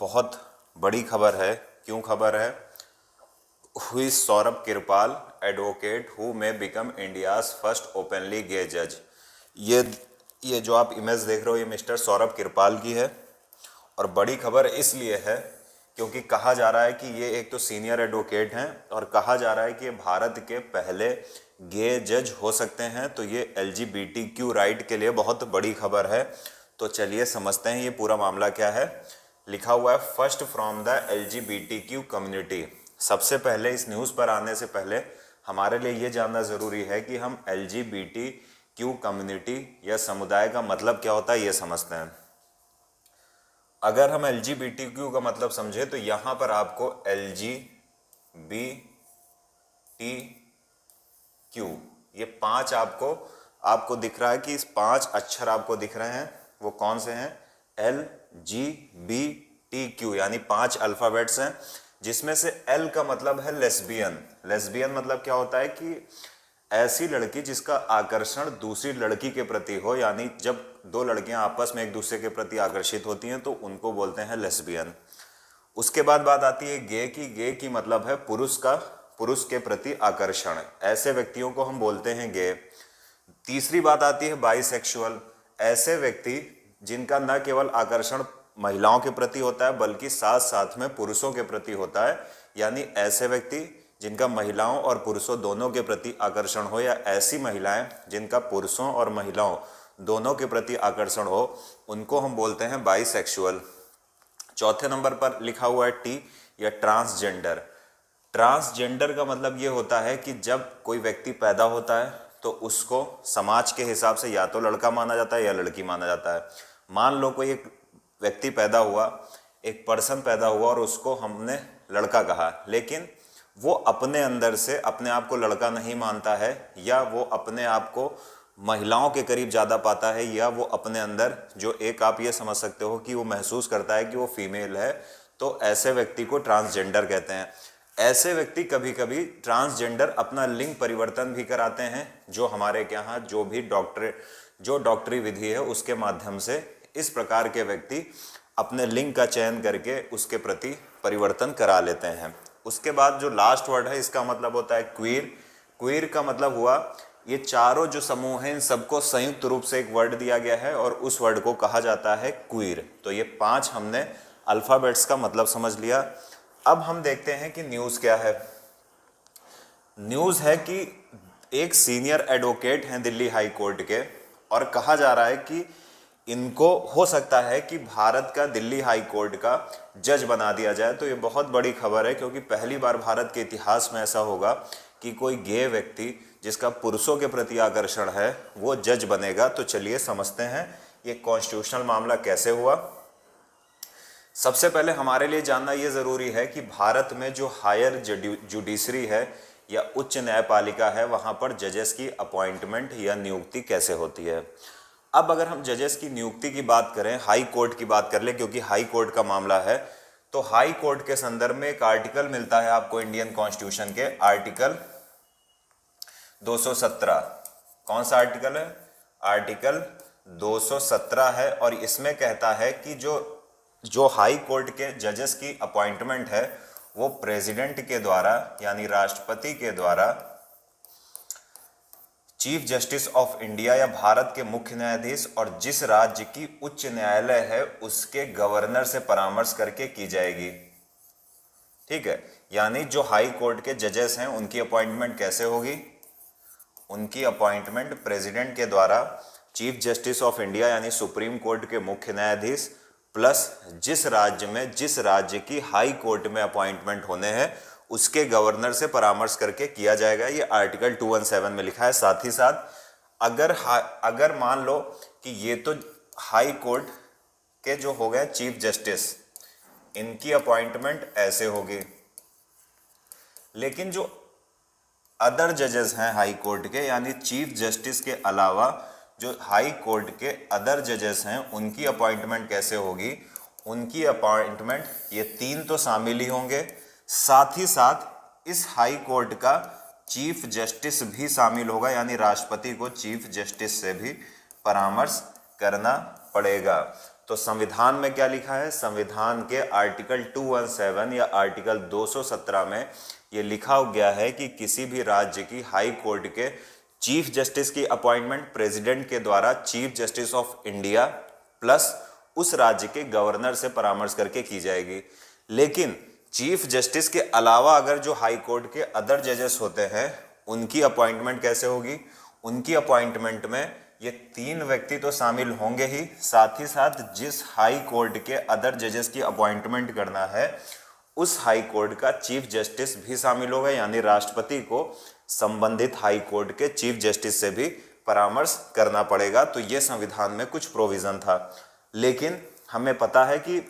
बहुत बड़ी खबर है। क्यों खबर है? Who is Saurabh Kirpal advocate who may become India's first openly gay जज। ये जो आप इमेज देख रहे हो ये मिस्टर सौरभ कृपाल की है और बड़ी खबर इसलिए है क्योंकि कहा जा रहा है कि ये एक तो सीनियर एडवोकेट हैं और कहा जा रहा है कि ये भारत के पहले गे जज हो सकते हैं। तो ये LGBTQ राइट के लिए बहुत बड़ी खबर है। तो चलिए समझते हैं ये पूरा मामला क्या है। लिखा हुआ है first from the LGBTQ community. सबसे पहले इस न्यूज़ पर आने से पहले हमारे लिए ये जानना ज़रूरी है कि हम LGBTQ कम्युनिटी या समुदाय का मतलब क्या होता है ये समझते हैं। अगर हम LGBTQ का मतलब समझे तो यहाँ पर आपको LGBTQ ये 5 आपको दिख रहा है कि इस 5 अक्षर आपको दिख रहे हैं। वो कौन से हैं? LGBTQ यानी 5 अल्फ़ाबेट्स हैं, जिसमें से L का मतलब है लेस्बियन। लेस्बियन मतलब क्या होता है कि ऐसी लड़की जिसका आकर्षण दूसरी लड़की के प्रति हो, यानी जब 2 लड़कियां आपस में एक दूसरे के प्रति आकर्षित होती हैं तो उनको बोलते हैं लेस्बियन। उसके बाद बात आती है गे की। गे की मतलब है पुरुष के प्रति आकर्षण। ऐसे व्यक्तियों को हम बोलते हैं गे। तीसरी बात आती है बाइसेक्सुअल। ऐसे व्यक्ति जिनका न केवल आकर्षण महिलाओं के प्रति होता है बल्कि साथ साथ में पुरुषों के प्रति होता है, यानी ऐसे व्यक्ति जिनका महिलाओं और पुरुषों दोनों के प्रति आकर्षण हो, या ऐसी महिलाएं जिनका पुरुषों और महिलाओं दोनों के प्रति आकर्षण हो, उनको हम बोलते हैं बाइसेक्सुअल। चौथे नंबर पर लिखा हुआ है T या ट्रांसजेंडर। ट्रांसजेंडर का मतलब ये होता है कि जब कोई व्यक्ति पैदा होता है तो उसको समाज के हिसाब से या तो लड़का माना जाता है या लड़की माना जाता है। मान लो कोई एक व्यक्ति पैदा हुआ, एक पर्सन पैदा हुआ और उसको हमने लड़का कहा, लेकिन वो अपने अंदर से अपने आप को लड़का नहीं मानता है, या वो अपने आप को महिलाओं के करीब ज़्यादा पाता है, या वो अपने अंदर जो एक आप ये समझ सकते हो कि वो महसूस करता है कि वो फीमेल है, तो ऐसे व्यक्ति को ट्रांसजेंडर कहते हैं। ऐसे व्यक्ति कभी कभी ट्रांसजेंडर अपना लिंग परिवर्तन भी कराते हैं, जो हमारे के यहाँ जो डॉक्टरी विधि है उसके माध्यम से इस प्रकार के व्यक्ति अपने लिंग का चयन करके उसके प्रति परिवर्तन करा लेते हैं। उसके बाद जो लास्ट वर्ड है इसका मतलब होता है क्वीर। क्वीर का मतलब हुआ ये चारों जो समूह हैं इन सबको संयुक्त रूप से एक वर्ड दिया गया है और उस वर्ड को कहा जाता है क्वीर। तो ये 5 हमने अल्फ़ाबेट्स का मतलब समझ लिया। अब हम देखते हैं कि न्यूज़ क्या है। न्यूज़ है कि एक सीनियर एडवोकेट हैं दिल्ली हाई कोर्ट के, और कहा जा रहा है कि इनको हो सकता है कि भारत का दिल्ली हाई कोर्ट का जज बना दिया जाए। तो ये बहुत बड़ी खबर है क्योंकि पहली बार भारत के इतिहास में ऐसा होगा कि कोई गे व्यक्ति जिसका पुरुषों के प्रति आकर्षण है वो जज बनेगा। तो चलिए समझते हैं ये कॉन्स्टिट्यूशनल मामला कैसे हुआ। सबसे पहले हमारे लिए जानना ये ज़रूरी है कि भारत में जो हायर जुडिशरी है या उच्च न्यायपालिका है वहाँ पर जजेस की अपॉइंटमेंट या नियुक्ति कैसे होती है। अब अगर हम जजेस की नियुक्ति की बात करें, हाई कोर्ट की बात कर ले क्योंकि हाई कोर्ट का मामला है, तो हाई कोर्ट के संदर्भ में एक आर्टिकल मिलता है आपको इंडियन कॉन्स्टिट्यूशन के, आर्टिकल 217। कौन सा आर्टिकल है? आर्टिकल 217 है। और इसमें कहता है कि जो हाई कोर्ट के जजेस की अपॉइंटमेंट है वो प्रेसिडेंट के द्वारा यानी राष्ट्रपति के द्वारा चीफ जस्टिस ऑफ इंडिया या भारत के मुख्य न्यायाधीश और जिस राज्य की उच्च न्यायालय है उसके गवर्नर से परामर्श करके की जाएगी। ठीक है, यानी जो हाई कोर्ट के जजेस हैं उनकी अपॉइंटमेंट कैसे होगी? उनकी अपॉइंटमेंट प्रेसिडेंट के द्वारा चीफ जस्टिस ऑफ इंडिया यानी सुप्रीम कोर्ट के मुख्य न्यायाधीश प्लस जिस राज्य की हाई कोर्ट में अपॉइंटमेंट होने हैं उसके गवर्नर से परामर्श करके किया जाएगा। ये आर्टिकल 217 में लिखा है। साथ ही साथ अगर मान लो कि ये तो हाई कोर्ट के जो हो गए चीफ जस्टिस, इनकी अपॉइंटमेंट ऐसे होगी, लेकिन जो अदर जजेस हैं हाई कोर्ट के यानी चीफ जस्टिस के अलावा जो हाई कोर्ट के अदर जजेस हैं उनकी अपॉइंटमेंट कैसे होगी? उनकी अपॉइंटमेंट ये 3 तो शामिल ही होंगे, साथ ही साथ इस हाई कोर्ट का चीफ जस्टिस भी शामिल होगा, यानी राष्ट्रपति को चीफ जस्टिस से भी परामर्श करना पड़ेगा। तो संविधान में क्या लिखा है, संविधान के आर्टिकल 217 या आर्टिकल 217 में ये लिखा गया है कि किसी भी राज्य की हाई कोर्ट के चीफ जस्टिस की अपॉइंटमेंट प्रेसिडेंट के द्वारा chief justice of India plus उस राज्य के गवर्नर से परामर्श करके की जाएगी। लेकिन चीफ जस्टिस के अलावा अगर जो हाई कोर्ट के अदर जजेस होते हैं उनकी अपॉइंटमेंट कैसे होगी, उनकी अपॉइंटमेंट में ये 3 व्यक्ति तो शामिल होंगे ही, साथ ही साथ जिस हाई कोर्ट के अदर जजेस की अपॉइंटमेंट करना है उस हाई कोर्ट का चीफ जस्टिस भी शामिल होगा, यानी राष्ट्रपति को संबंधित हाई कोर्ट के चीफ जस्टिस से भी परामर्श करना पड़ेगा। तो ये संविधान में कुछ प्रोविजन था। लेकिन हमें पता है कि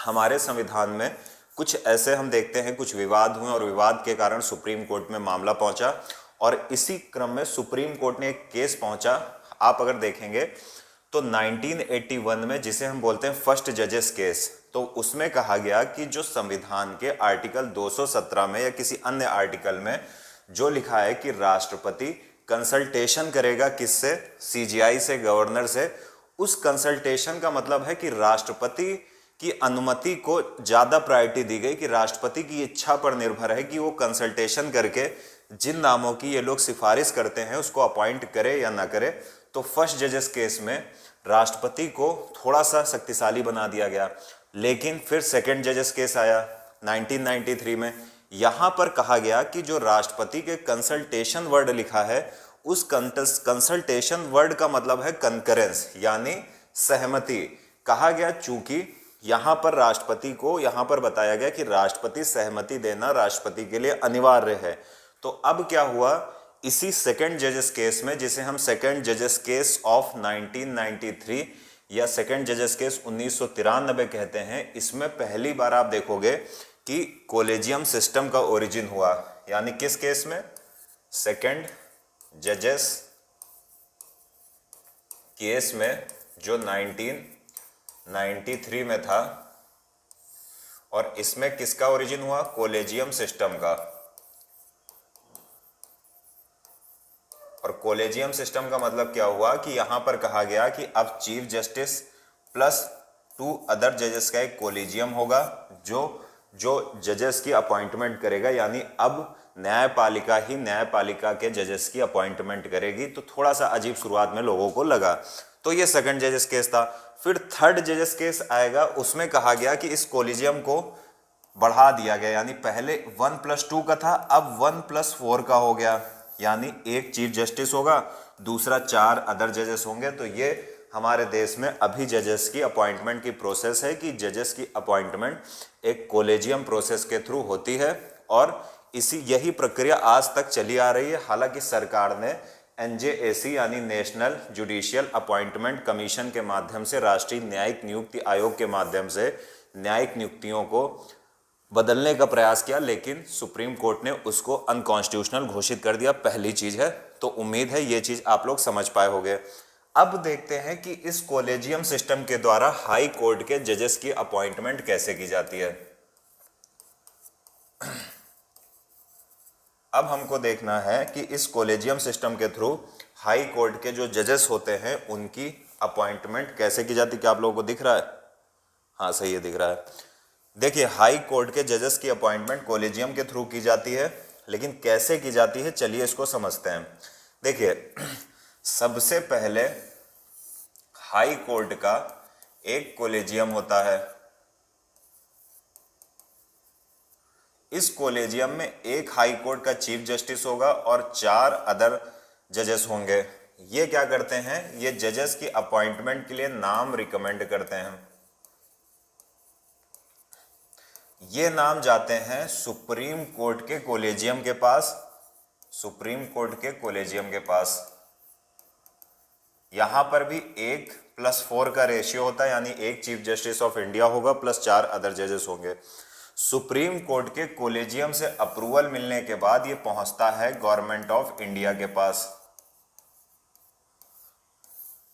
हमारे संविधान में कुछ ऐसे हम देखते हैं कुछ विवाद हुए और विवाद के कारण सुप्रीम कोर्ट में मामला पहुंचा और इसी क्रम में सुप्रीम कोर्ट ने एक केस पहुंचा। आप अगर देखेंगे तो 1981 में जिसे हम बोलते हैं फर्स्ट जजेस केस, तो उसमें कहा गया कि जो संविधान के आर्टिकल 217 में या किसी अन्य आर्टिकल में जो लिखा है कि राष्ट्रपति कंसल्टेशन करेगा किससे, सीजीआई से, गवर्नर से, उस कंसल्टेशन का मतलब है कि राष्ट्रपति की अनुमति को ज्यादा प्रायोरिटी दी गई, कि राष्ट्रपति की इच्छा पर निर्भर है कि वो कंसल्टेशन करके जिन नामों की ये लोग सिफारिश करते हैं उसको अपॉइंट करे या ना करे। तो फर्स्ट जजेस केस में राष्ट्रपति को थोड़ा सा शक्तिशाली बना दिया गया। लेकिन फिर सेकंड जजेस केस आया 1993 में, यहां पर कहा गया कि जो राष्ट्रपति के कंसल्टेशन वर्ड लिखा है उस कंसल्टेशन वर्ड का मतलब है कंकरेंस, यानी सहमति। कहा गया चूंकि यहां पर राष्ट्रपति को यहां पर बताया गया कि राष्ट्रपति सहमति देना राष्ट्रपति के लिए अनिवार्य है। तो अब क्या हुआ, इसी सेकंड जजेस केस में, जिसे हम सेकंड जजेस केस ऑफ 1993 या सेकंड जजेस केस 1993 कहते हैं, इसमें पहली बार आप देखोगे कि कोलेजियम सिस्टम का ओरिजिन हुआ। यानी किस केस में, सेकंड जजेस केस में जो 1993 में था, और इसमें किसका ओरिजिन हुआ, कोलेजियम सिस्टम का। और कोलेजियम सिस्टम का मतलब क्या हुआ कि यहां पर कहा गया कि अब चीफ जस्टिस प्लस 2 अदर जजेस का एक कोलेजियम होगा जो जजेस की अपॉइंटमेंट करेगा, यानी अब न्यायपालिका ही न्यायपालिका के जजेस की अपॉइंटमेंट करेगी। तो थोड़ा सा अजीब शुरुआत में लोगों को लगा। तो ये सेकंड जजेस केस था। फिर थर्ड जजेस केस आएगा, उसमें कहा गया कि इस कोलेजियम को बढ़ा दिया गया, यानी पहले 1+2 का था, अब 1+4 का हो गया, यानी एक चीफ जस्टिस होगा, दूसरा 4 अदर जजेस होंगे। तो ये हमारे देश में अभी जजेस की अपॉइंटमेंट की प्रोसेस है कि जजेस की अपॉइंटमेंट एक कोलेजियम प्रोसेस के थ्रू होती है और यही प्रक्रिया आज तक चली आ रही है। हालांकि सरकार ने एनजेएसी यानी नेशनल जुडिशियल अपॉइंटमेंट कमीशन के माध्यम से, राष्ट्रीय न्यायिक नियुक्ति आयोग के माध्यम से न्यायिक नियुक्तियों को बदलने का प्रयास किया, लेकिन सुप्रीम कोर्ट ने उसको अनकॉन्स्टिट्यूशनल घोषित कर दिया। पहली चीज है, तो उम्मीद है ये चीज आप लोग समझ पाए होंगे। अब देखते हैं कि इस कोलेजियम सिस्टम के द्वारा हाई कोर्ट के जजेस की अपॉइंटमेंट कैसे की जाती है। अब हमको देखना है कि इस कोलेजियम सिस्टम के थ्रू हाई कोर्ट के जो जजेस होते हैं उनकी अपॉइंटमेंट कैसे की जाती है। क्या आप लोगों को दिख रहा है? हाँ, सही है, दिख रहा है। देखिए, हाई कोर्ट के जजेस की अपॉइंटमेंट कोलेजियम के थ्रू की जाती है, लेकिन कैसे की जाती है चलिए इसको समझते हैं। देखिए, सबसे पहले हाई कोर्ट का एक कोलेजियम होता है। इस कोलेजियम में एक हाई कोर्ट का चीफ जस्टिस होगा और 4 अदर जजेस होंगे। ये क्या करते हैं, ये जजेस की अपॉइंटमेंट के लिए नाम रिकमेंड करते हैं। ये नाम जाते हैं सुप्रीम कोर्ट के कोलेजियम के पास, सुप्रीम कोर्ट के कोलेजियम के पास। यहां पर भी 1+4 का रेशियो होता है, यानी एक चीफ जस्टिस ऑफ इंडिया होगा प्लस 4 अदर जजेस होंगे। सुप्रीम कोर्ट के कोलेजियम से अप्रूवल मिलने के बाद ये पहुंचता है गवर्नमेंट ऑफ इंडिया के पास,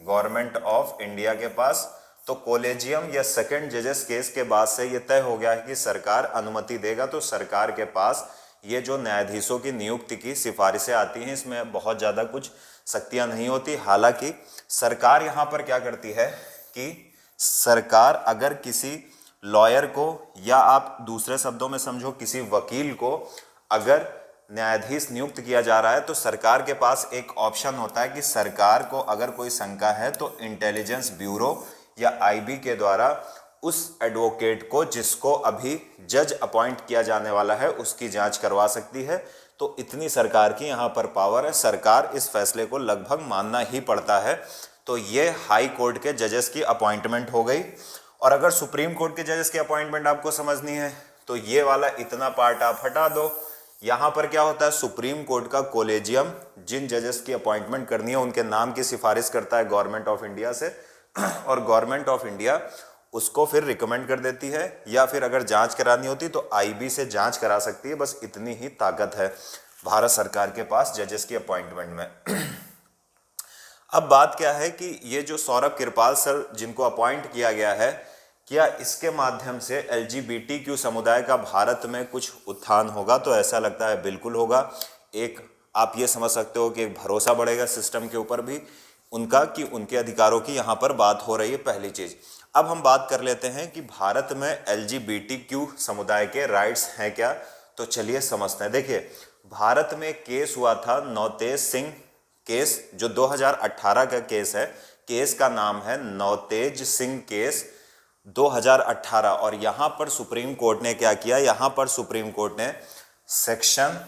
गवर्नमेंट ऑफ इंडिया के पास। तो कोलेजियम या सेकंड जजेस केस के बाद से ये तय हो गया है कि सरकार अनुमति देगा, तो सरकार के पास ये जो न्यायाधीशों की नियुक्ति की सिफारिशें आती हैं, इसमें बहुत ज़्यादा कुछ शक्तियां नहीं होती। हालांकि सरकार यहाँ पर क्या करती है कि सरकार अगर किसी लॉयर को, या आप दूसरे शब्दों में समझो किसी वकील को अगर न्यायाधीश नियुक्त किया जा रहा है, तो सरकार के पास एक ऑप्शन होता है कि सरकार को अगर कोई शंका है तो इंटेलिजेंस ब्यूरो या आईबी के द्वारा उस एडवोकेट को, जिसको अभी जज अपॉइंट किया जाने वाला है, उसकी जांच करवा सकती है। तो इतनी सरकार की यहाँ पर पावर है, सरकार इस फैसले को लगभग मानना ही पड़ता है। तो ये हाई कोर्ट के जजेस की अपॉइंटमेंट हो गई। और अगर सुप्रीम कोर्ट के जजेस की अपॉइंटमेंट आपको समझनी है तो ये वाला इतना पार्ट आप हटा दो। यहाँ पर क्या होता है, सुप्रीम कोर्ट का कोलेजियम जिन जजेस की अपॉइंटमेंट करनी है उनके नाम की सिफारिश करता है गवर्नमेंट ऑफ इंडिया से, और गवर्नमेंट ऑफ इंडिया उसको फिर रिकमेंड कर देती है, या फिर अगर जांच करानी होती तो आईबी से जांच करा सकती है। बस इतनी ही ताकत है भारत सरकार के पास जजेस की अपॉइंटमेंट में। अब बात क्या है कि ये जो सौरभ कृपाल सर जिनको अपॉइंट किया गया है, क्या इसके माध्यम से एलजीबीटीक्यू समुदाय का भारत में कुछ उत्थान होगा? तो ऐसा लगता है बिल्कुल होगा। एक आप ये समझ सकते हो कि एक भरोसा बढ़ेगा सिस्टम के ऊपर भी उनका, कि उनके अधिकारों की यहाँ पर बात हो रही है, पहली चीज। अब हम बात कर लेते हैं कि भारत में एलजीबीटीक्यू समुदाय के राइट्स हैं क्या, तो चलिए समझते हैं। देखिए, भारत में केस हुआ था नवतेज सिंह केस, जो 2018 का केस है। केस का नाम है नवतेज सिंह केस 2018। और यहां पर सुप्रीम कोर्ट ने क्या किया, यहां पर सुप्रीम कोर्ट ने सेक्शन,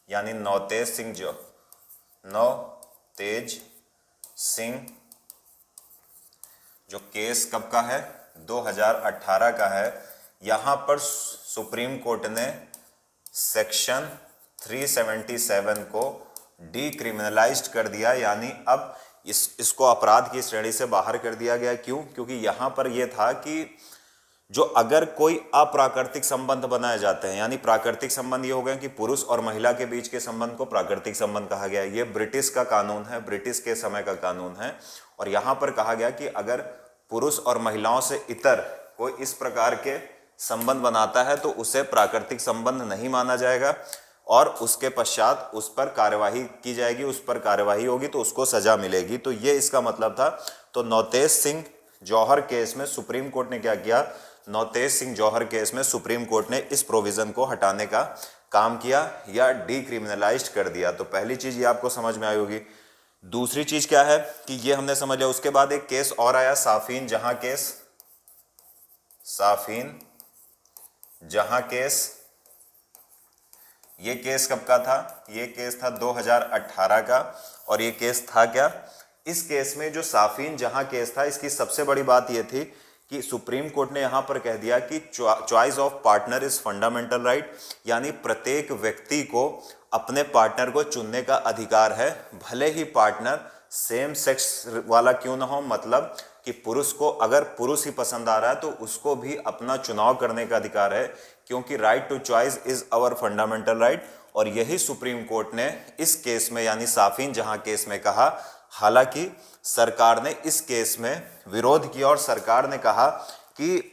यानी नवतेज सिंह, जो नवतेज सिंह जो केस कब का है, 2018 का है, यहां पर सुप्रीम कोर्ट ने सेक्शन 377 को डीक्रिमिनलाइज्ड कर दिया, यानी अब इसको अपराध की श्रेणी से बाहर कर दिया गया। क्यों? क्योंकि यहां पर यह था कि जो अगर कोई अप्राकृतिक संबंध बनाए जाते हैं, यानी प्राकृतिक संबंध ये हो गए कि पुरुष और महिला के बीच के संबंध को प्राकृतिक संबंध कहा गया। ये ब्रिटिश का कानून है, ब्रिटिश के समय का कानून है। और यहां पर कहा गया कि अगर पुरुष और महिलाओं से इतर कोई इस प्रकार के संबंध बनाता है तो उसे प्राकृतिक संबंध नहीं माना जाएगा, और उसके पश्चात उस पर कार्यवाही की जाएगी, उस पर कार्यवाही होगी तो उसको सजा मिलेगी। तो ये इसका मतलब था। तो नवतेज सिंह जौहर केस में सुप्रीम कोर्ट ने क्या किया, नवतेज सिंह जौहर केस में सुप्रीम कोर्ट ने इस प्रोविजन को हटाने का काम किया या डीक्रिमिनलाइज्ड कर दिया। तो पहली चीज ये आपको समझ में आई होगी। दूसरी चीज क्या है कि ये हमने समझ लिया। उसके बाद एक केस और आया, साफीन जहां केस, साफीन जहां केस। ये केस कब का था? ये केस था 2018 का। और ये केस था क्या, इस केस में जो साफीन जहां केस था, इसकी सबसे बड़ी बात यह थी कि सुप्रीम कोर्ट ने यहां पर कह दिया कि choice of partner is fundamental right, यानी प्रत्येक व्यक्ति को अपने पार्टनर को चुनने का अधिकार है, भले ही पार्टनर सेम सेक्स वाला क्यों ना हो। मतलब कि पुरुष को अगर पुरुष ही पसंद आ रहा है तो उसको भी अपना चुनाव करने का अधिकार है, क्योंकि right to choice is our fundamental right. और यही सुप्रीम कोर्ट ने इस केस में, यानी साफीन जहां केस में कहा। हालांकि सरकार ने इस केस में विरोध किया और सरकार ने कहा कि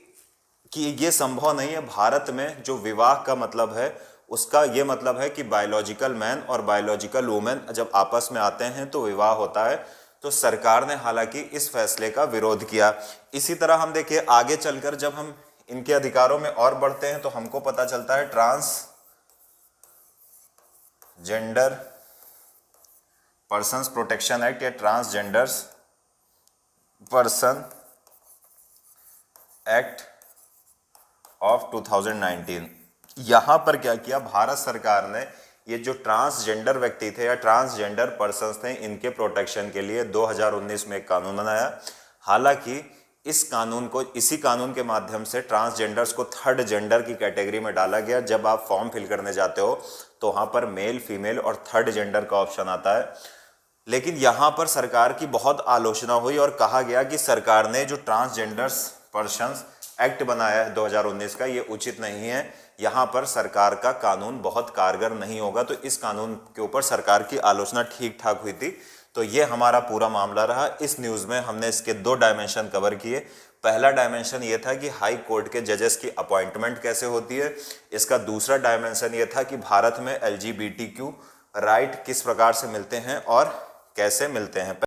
ये संभव नहीं है। भारत में जो विवाह का मतलब है उसका ये मतलब है कि बायोलॉजिकल मैन और बायोलॉजिकल वुमेन जब आपस में आते हैं तो विवाह होता है। तो सरकार ने हालांकि इस फैसले का विरोध किया। इसी तरह हम देखिए आगे चलकर जब हम इनके अधिकारों में और बढ़ते हैं तो हमको पता चलता है ट्रांसजेंडर पर्सन्स प्रोटेक्शन एक्ट या ट्रांसजेंडर्स पर्सन एक्ट ऑफ 2019। यहां पर क्या किया भारत सरकार ने, ये जो ट्रांसजेंडर व्यक्ति थे या ट्रांसजेंडर पर्सन्स थे, इनके प्रोटेक्शन के लिए 2019 में एक कानून बनाया। हालांकि इस कानून को, इसी कानून के माध्यम से ट्रांसजेंडर्स को थर्ड जेंडर की कैटेगरी में डाला गया। जब आप फॉर्म फिल करने जाते हो तो वहां पर मेल, फीमेल और थर्ड जेंडर का ऑप्शन आता है। लेकिन यहां पर सरकार की बहुत आलोचना हुई और कहा गया कि सरकार ने जो ट्रांसजेंडर्स पर्सन्स एक्ट बनाया है 2019 का, ये उचित नहीं है। यहाँ पर सरकार का कानून बहुत कारगर नहीं होगा। तो इस कानून के ऊपर सरकार की आलोचना ठीक ठाक हुई थी। तो ये हमारा पूरा मामला रहा। इस न्यूज़ में हमने इसके 2 डायमेंशन कवर किए। पहला डायमेंशन ये था कि हाई कोर्ट के जजेस की अपॉइंटमेंट कैसे होती है। इसका दूसरा डायमेंशन ये था कि भारत में LGBTQ राइट किस प्रकार से मिलते हैं और कैसे मिलते हैं।